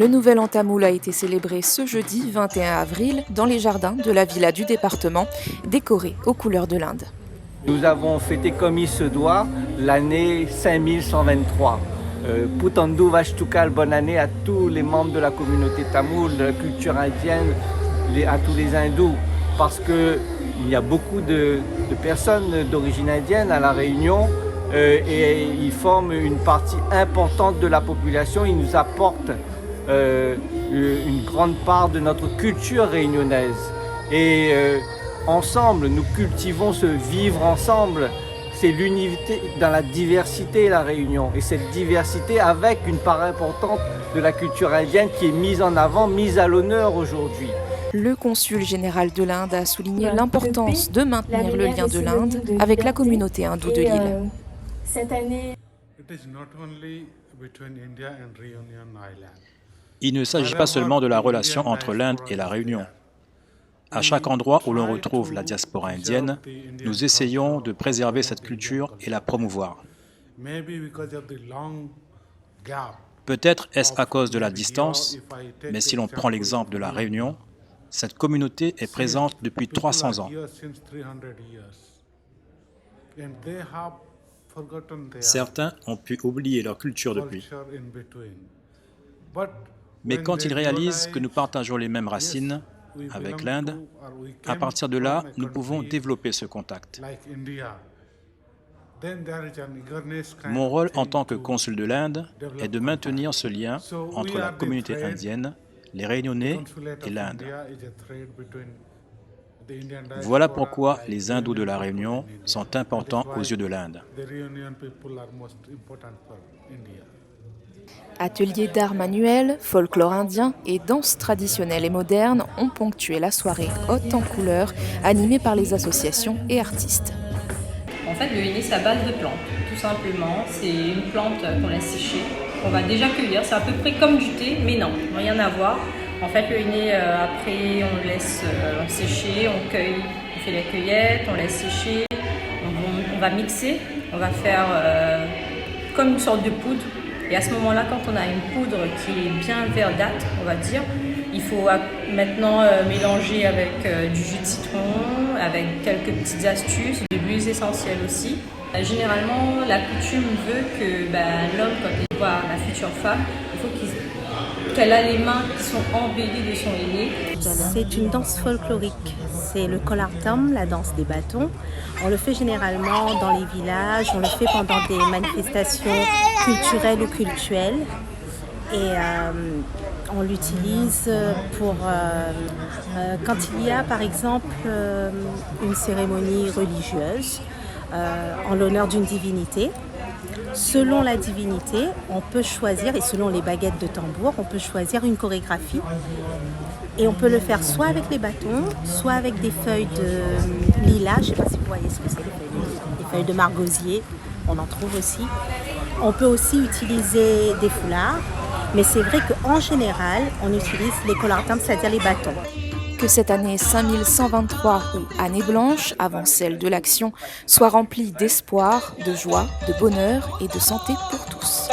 Le Nouvel An tamoul a été célébré ce jeudi 21 avril dans les jardins de la villa du département, décorés aux couleurs de l'Inde. Nous avons fêté comme il se doit l'année 5123. Putandu Vashtukal, bonne année à tous les membres de la communauté tamoule, de la culture indienne, à tous les hindous, parce qu'il y a beaucoup de personnes d'origine indienne à La Réunion et ils forment une partie importante de la population. Ils nous apportent une grande part de notre culture réunionnaise. Et ensemble, nous cultivons ce vivre ensemble. C'est l'unité dans la diversité, la Réunion. Et cette diversité avec une part importante de la culture indienne qui est mise en avant, mise à l'honneur aujourd'hui. Le consul général de l'Inde a souligné l'importance de maintenir le lien de l'Inde avec la communauté hindoue de l'île. Cette année, Il ne s'agit pas seulement de la relation entre l'Inde et la Réunion. À chaque endroit où l'on retrouve la diaspora indienne, nous essayons de préserver cette culture et la promouvoir. Peut-être est-ce à cause de la distance, mais si l'on prend l'exemple de la Réunion, cette communauté est présente depuis 300 ans. Certains ont pu oublier leur culture depuis. Mais quand ils réalisent que nous partageons les mêmes racines avec l'Inde, à partir de là, nous pouvons développer ce contact. Mon rôle en tant que consul de l'Inde est de maintenir ce lien entre la communauté indienne, les Réunionnais et l'Inde. Voilà pourquoi les hindous de la Réunion sont importants aux yeux de l'Inde. Ateliers d'art manuel, folklore indien et danses traditionnelles et modernes ont ponctué la soirée haute en couleurs, animée par les associations et artistes. En fait, le henné, c'est à base de plantes, tout simplement. C'est une plante qu'on laisse sécher, qu'on va déjà cueillir. C'est à peu près comme du thé, mais non, rien à voir. En fait, le henné, après, on le laisse sécher, on cueille, on fait les cueillettes, on laisse sécher, on va mixer, on va faire comme une sorte de poudre. Et à ce moment-là, quand on a une poudre qui est bien verdâtre, on va dire, il faut maintenant mélanger avec du jus de citron, avec quelques petites astuces, de l'huile essentielle aussi. Généralement, la coutume veut que l'homme, quand il voit la future femme, il faut qu'elle a les mains qui sont embellies de son henné. C'est une danse folklorique. C'est le kolartam, la danse des bâtons. On le fait généralement dans les villages, on le fait pendant des manifestations culturelles ou cultuelles. Et on l'utilise pour quand il y a par exemple une cérémonie religieuse en l'honneur d'une divinité. Selon la divinité, on peut choisir, et selon les baguettes de tambour, on peut choisir une chorégraphie. Et on peut le faire soit avec les bâtons, soit avec des feuilles de lilas. Je ne sais pas si vous voyez ce que c'est, des feuilles de margosier, on en trouve aussi. On peut aussi utiliser des foulards, mais c'est vrai qu'en général, on utilise les kolartams, c'est-à-dire les bâtons. Que cette année 5123 ou année blanche, avant celle de l'Action, soit remplie d'espoir, de joie, de bonheur et de santé pour tous.